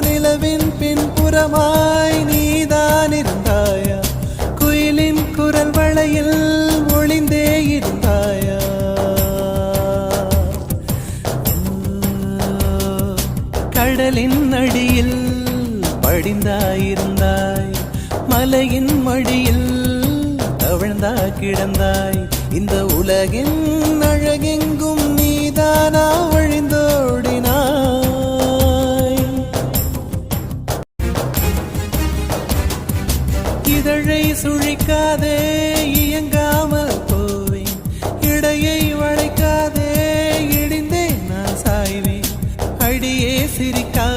நிலவின் பின்புறமாய் நீதான் இருந்தாயா, குயிலின் குரல் வளையில் ஒளிந்தே இருந்தாயா, கடலின் அடியில் படிந்தாயிருந்தாய், மலையின் மடியில் தவழ்ந்தா கிடந்தாய், இந்த உலகின் அழகெங்கும் நீதானா வழிந்தோடினாய். இதழை சுழிக்காதே இயங்காமல் போவேன், இடையை வளைக்காதே இடிந்தே நான் சாய்வேன், அடியே சிரிக்கா